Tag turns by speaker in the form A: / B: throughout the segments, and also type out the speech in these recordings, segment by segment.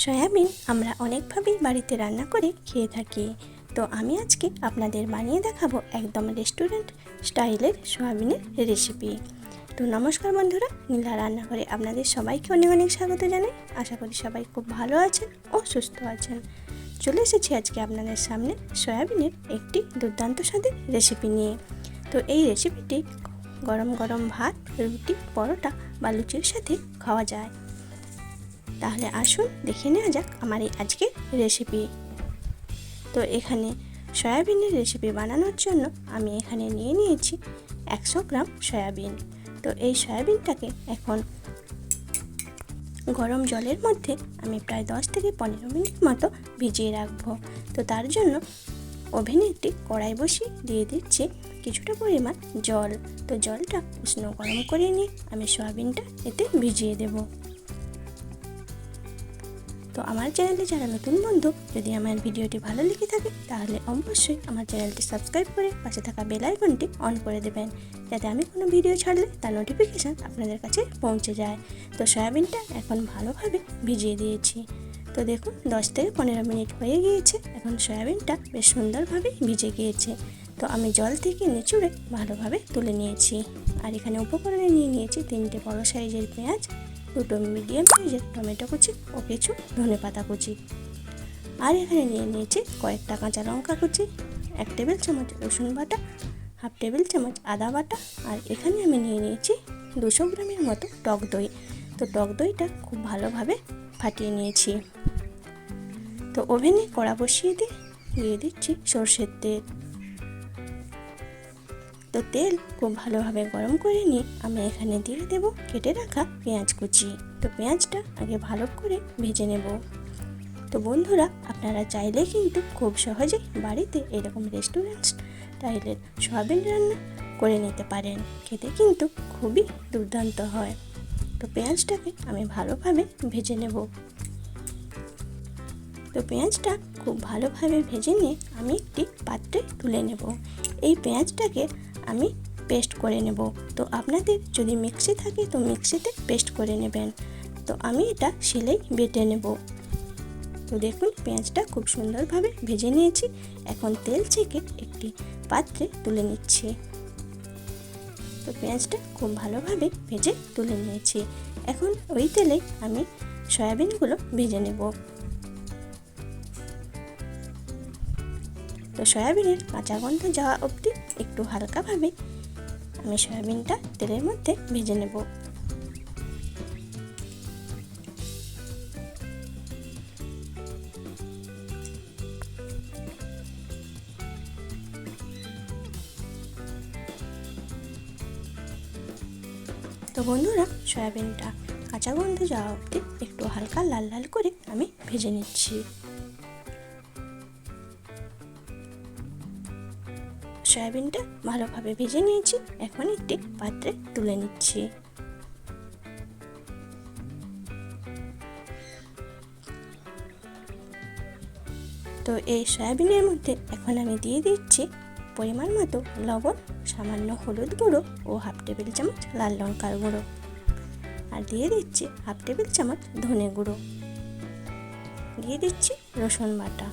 A: Soybean আমরা অনেকভাবেই বাড়িতে রান্না করে খেয়ে থাকি। তো আমি আজকে আপনাদের বানিয়ে দেখাবো একদম রেস্টুরেন্ট স্টাইলের সয়াবিনের রেসিপি। তো নমস্কার বন্ধুরা, নীলা রান্নাঘরে আপনাদের সবাইকে অনেক অনেক স্বাগত জানাই। আশা করি সবাই খুব ভালো আছেন ও সুস্থ আছেন। চলে এসেছি আজকে আপনাদের সামনে সয়াবিনের একটি দুর্দান্ত স্বাদের রেসিপি নিয়ে। তো এই রেসিপিটি গরম গরম ভাত, রুটি, পরোটা বা লুচির সাথে খাওয়া যায়। তাহলে আসুন দেখে নেওয়া যাক আমার এই আজকের রেসিপি। তো এখানে সয়াবিনের রেসিপি বানানোর জন্য আমি এখানে নিয়ে নিয়েছি 100 গ্রাম সয়াবিন। তো এই সয়াবিনটাকে এখন গরম জলের মধ্যে আমি প্রায় 10 থেকে 15 মিনিট মতো ভিজিয়ে রাখবো। তো তার জন্য ওভেনে একটি কড়াই বসিয়ে দিয়ে দিচ্ছি কিছুটা পরিমাণ জল। তো জলটা উষ্ণ গরম করে নিয়ে আমি সয়াবিনটা এতে ভিজিয়ে দেবো। তো আমার চ্যানেলে যারা নতুন বন্ধু, যদি আমার ভিডিওটি ভালো লেগে থাকে তাহলে অবশ্যই আমার চ্যানেলটি সাবস্ক্রাইব করে পাশে থাকা বেল আইকনটি অন করে দেবেন, যাতে আমি কোনো ভিডিও ছাড়লে তার নোটিফিকেশান আপনাদের কাছে পৌঁছে যায়। তো সয়াবিনটা এখন ভালোভাবে ভিজিয়ে দিয়েছি। তো দেখুন 10 থেকে 15 মিনিট হয়ে গিয়েছে। এখন সয়াবিনটা বেশ সুন্দরভাবে ভিজে গিয়েছে। তো আমি জল থেকে নিচুড়ে ভালোভাবে তুলে নিয়েছি। আর এখানে উপকরণে নিয়ে নিয়েছি 3টে বড় সাইজের পেঁয়াজ, 2টো মিডিয়াম সাইজের টমেটো কুচি ও কিছু ধনেপাতা কুচি। আর এখানে নিয়ে নিয়েছি কয়েকটা কাঁচা লঙ্কা কুচি, 1 টেবিল চামচ রসুন বাটা, 1/2 টেবিল চামচ আদা বাটা। আর এখানে আমি নিয়ে নিয়েছি 200 গ্রামের মতো টক দই। তো টক দইটা খুব ভালোভাবে ফাটিয়ে নিয়েছি। তো ওভেনে কড়া বসিয়ে দিয়ে দিচ্ছি সরষের তেল। তো তেল খুব ভালোভাবে গরম করে নিয়ে আমি এখানে দিয়ে দেব কেটে রাখা পেঁয়াজ কুচি। তো পেঁয়াজটা আগে ভালো করে ভেজে নেব। তো বন্ধুরা, আপনারা চাইলে কিন্তু খুব সহজেই বাড়িতে এরকম রেস্টুরেন্ট স্টাইলের সয়াবিন রান্না করে নিতে পারেন। খেতে কিন্তু খুবই দুর্দান্ত হয়। তো পেঁয়াজটাকে আমি ভালোভাবে ভেজে নেব। তো পেঁয়াজটা খুব ভালোভাবে ভেজে নিয়ে আমি একটি পাত্রে তুলে নেব। এই পেঁয়াজটাকে আমি পেস্ট করে নেব। তো আপনাদের যদি মিক্সি থাকে তো মিক্সিতে পেস্ট করে নেবেন। তো আমি এটা শিলেই বেটে নেব। তো দেখুন পেঁয়াজটা খুব সুন্দরভাবে ভেজে নিয়েছি। এখন তেল ছেঁকে একটি পাত্রে তুলে নিচ্ছি। তো পেঁয়াজটা খুব ভালোভাবে ভেজে তুলে নিয়েছি। এখন ওই তেলে আমি সয়াবিনগুলো ভেজে নেব। তো সয়াবিনের কাঁচা গন্ধ যাওয়া অবধি একটু হালকাভাবে আমি সয়াবিনটা তেলের মধ্যে ভেজে নেব। তো বন্ধুরা, সয়াবিনটা কাঁচা গন্ধ যাওয়া অবধি একটু হালকা লাল লাল করে আমি ভেজে নিচ্ছি। সয়াবিনটা ভালোভাবে ভেজে নিয়েছি। এখন একটি পাত্রে তুলে নিচ্ছি। তো এই সয়াবিনের মধ্যে এখন আমি দিয়ে দিচ্ছি পরিমাণ মতো লবণ, সামান্য হলুদ গুঁড়ো ও 1/2 টেবিল চামচ লাল লঙ্কার গুঁড়ো। আর দিয়ে দিচ্ছি 1/2 টেবিল চামচ ধনে গুঁড়ো। দিয়ে দিচ্ছি রসুন বাটা।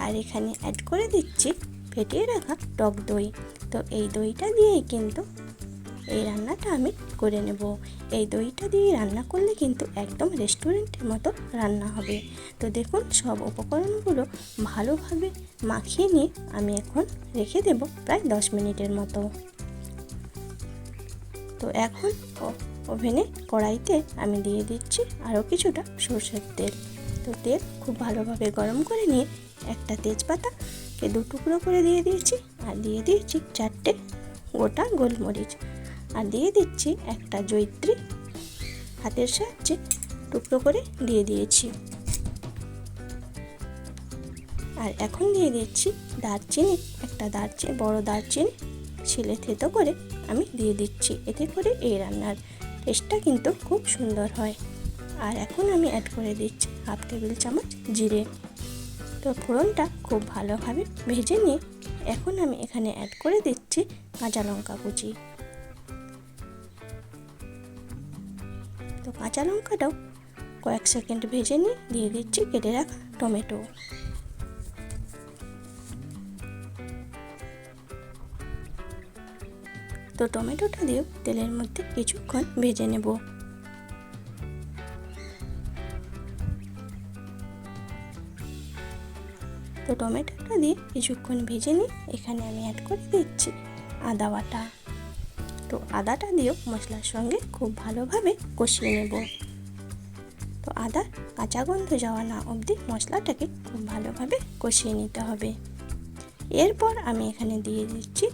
A: আর এখানে অ্যাড করে দিচ্ছি ফেটিয়ে রাখা টক দই। তো এই দইটা দিয়েই কিন্তু এই রান্নাটা আমি করে নেব। এই দইটা দিয়ে রান্না করলে কিন্তু একদম রেস্টুরেন্টের মতো রান্না হবে। তো দেখুন সব উপকরণগুলো ভালোভাবে মাখিয়ে নিয়ে আমি এখন রেখে দেব প্রায় 10 মিনিটের মতো। তো এখন ওভেনে কড়াইতে আমি দিয়ে দিচ্ছি আরও কিছুটা সরষের তেল। তো তেল খুব ভালোভাবে গরম করে নিয়ে একটা তেজপাতাকে 2 টুকরো করে দিয়ে দিয়েছি। আর দিয়ে দিয়েছি 4টে গোটা গোলমরিচ। আর দিয়ে দিচ্ছি একটা জয়িত্রী হাতের সাহায্যে টুকরো করে দিয়ে দিয়েছি। আর এখন দিয়ে দিচ্ছি দারচিনি, একটা বড় দারচিনি শিলে থেতো করে আমি দিয়ে দিচ্ছি। এতে করে এই রান্নার টেস্টটা কিন্তু খুব সুন্দর হয়। আর এখন আমি অ্যাড করে দিচ্ছি 1/2 টেবিল চামচ জিরে। তো ফোড়নটা খুব ভালোভাবে ভেজে নিয়ে এখন আমি এখানে অ্যাড করে দিচ্ছি কাঁচা লঙ্কা কুচি। তো কাঁচা লঙ্কাটাও কয়েক সেকেন্ড ভেজে নিয়ে দিয়ে দিচ্ছি কেটে রাখা টমেটো। তো টমেটোটা দিয়েও তেলের মধ্যে কিছুক্ষণ ভেজে নেব। তো টমেটোটা দিয়ে কিছুক্ষণ ভেজে নিয়ে এখানে আমি অ্যাড করে দিচ্ছি আদা বাটা। তো আদাটা দিয়েও মশলার সঙ্গে খুব ভালোভাবে কষিয়ে নেব। তো আদার কাঁচা গন্ধ যাওয়া না অবধি মশলাটাকে খুব ভালোভাবে কষিয়ে নিতে হবে। এরপর আমি এখানে দিয়ে দিচ্ছি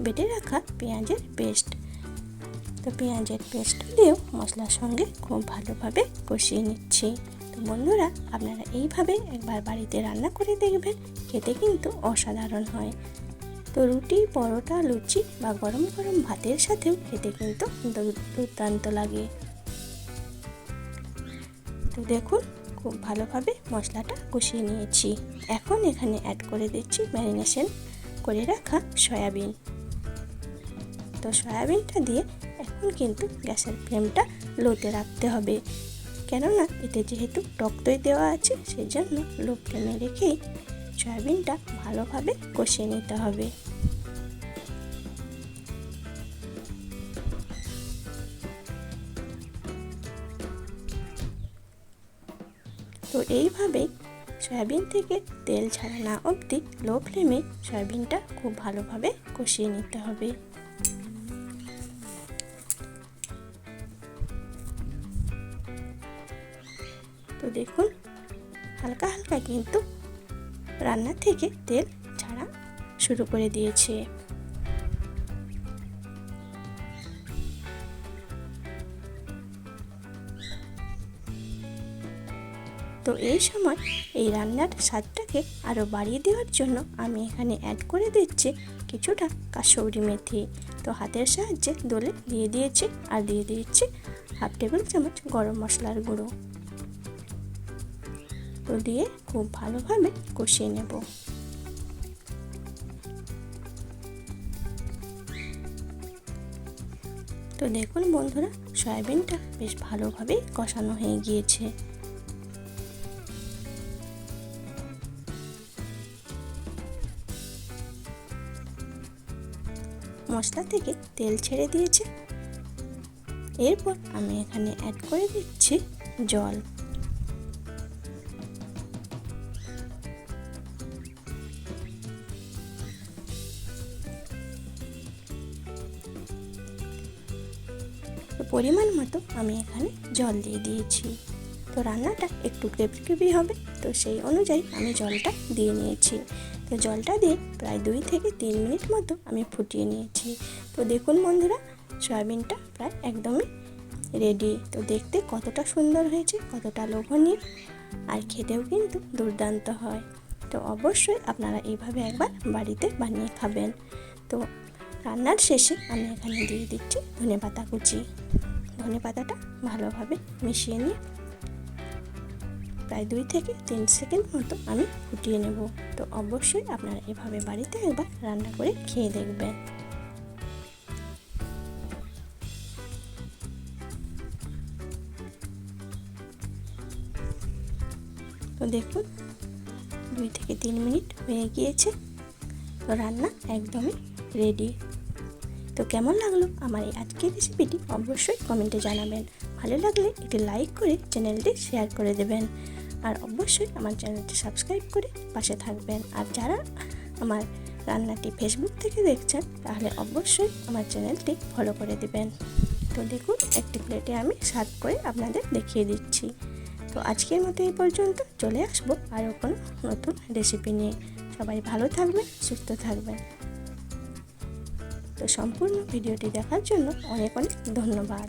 A: বেটে রাখা পেঁয়াজের পেস্ট। তো পেঁয়াজের পেস্ট দিয়েও মশলার সঙ্গে খুব ভালোভাবে কষিয়ে নিচ্ছি। তো বন্ধুরা, আপনারা এইভাবে একবার বাড়িতে রান্না করে দেখবেন, খেতে কিন্তু অসাধারণ হয়। তো রুটি, পরোটা, লুচি বা গরম গরম ভাতের সাথেও খেতে কিন্তু দুর্দান্ত লাগে। তো দেখুন, খুব ভালোভাবে মশলাটা কষিয়ে নিয়েছি। এখন এখানে অ্যাড করে দিচ্ছি ম্যারিনেশন করে রাখা সয়াবিন। তো সয়াবিনটা দিয়ে এখন কিন্তু গ্যাসের ফ্লেমটা লোতে রাখতে হবে, কেননা এতে যেহেতু টক দই দেওয়া আছে, সেই জন্য লো ফ্লেমে রেখেই সয়াবিনটা ভালোভাবে কষিয়ে নিতে হবে। তো এইভাবেই সয়াবিন থেকে তেল ছাড়া না অবধি লো ফ্লেমে সয়াবিনটা খুব ভালোভাবে কষিয়ে নিতে হবে। তো দেখুন, হালকা হালকা কিন্তু রান্না থেকে তেল ছাড়া শুরু করে দিয়েছে। তো এই সময় এই রান্নার স্বাদটাকে আরও বাড়িয়ে দেওয়ার জন্য আমি এখানে অ্যাড করে দিচ্ছি কিছুটা কাসৌরি মেথি। তো হাতের সাহায্যে দলে দিয়ে দিয়েছি, আর দিয়ে দিচ্ছি হাফ টেবিল চামচ গরম মশলার গুঁড়ো। তো দিয়ে খুব ভালোভাবে কষিয়ে নেব। তো দেখুন বন্ধুরা, সয়াবিনটা বেশ ভালোভাবে কষানো হয়ে গিয়েছে। মশলা থেকে তেল ছেড়ে দিয়েছে। এরপর আমি এখানে অ্যাড করে দিচ্ছি জল। পরিমাণ মতো আমি এখানে জল দিয়ে দিয়েছি। তো রান্নাটা একটু গ্রেভি হবে, তো সেই অনুযায়ী আমি জলটা দিয়ে নিয়েছি। তো জলটা দিয়ে প্রায় 2 থেকে 3 মিনিট মতো আমি ফুটিয়ে নিয়েছি। তো দেখুন বন্ধুরা, সয়াবিনটা প্রায় একদমই রেডি। তো দেখতে কতটা সুন্দর হয়েছে, কতটা লোভনীয়, আর খেতেও কিন্তু দুর্দান্ত হয়। তো অবশ্যই আপনারা এইভাবে একবার বাড়িতে বানিয়ে খাবেন। তো রান্নার শেষে আমি এখানে দিয়ে দিচ্ছি ধনেপাতা কুচি। ধনেপাতাটা ভালোভাবে মিশিয়ে নিয়ে প্রায় 2 থেকে 3 সেকেন্ড মতো আমি ফুটিয়ে নেব। তো অবশ্যই আপনারা এভাবে বাড়িতে একবার রান্না করে খেয়ে দেখবেন। তো দেখুন, 2 থেকে 3 মিনিট হয়ে গিয়েছে। তো রান্না একদমই রেডি। তো কেমন লাগলো আমার এই আজকের রেসিপিটি অবশ্যই কমেন্টে জানাবেন। ভালো লাগলে একটি লাইক করে চ্যানেলটি শেয়ার করে দেবেন, আর অবশ্যই আমার চ্যানেলটি সাবস্ক্রাইব করে পাশে থাকবেন। আর যারা আমার রান্নাটি ফেসবুক থেকে দেখছেন, তাহলে অবশ্যই আমার চ্যানেলটি ফলো করে দেবেন। তো দেখুন, একটি প্লেটে আমি সার্ভ করে আপনাদের দেখিয়ে দিচ্ছি। তো আজকের মতো এই পর্যন্ত, চলে আসবো আরও কোনো নতুন রেসিপি নিয়ে। সবাই ভালো থাকবেন, সুস্থ থাকবেন। তো সম্পূর্ণ ভিডিওটি দেখার জন্য অনেক অনেক ধন্যবাদ।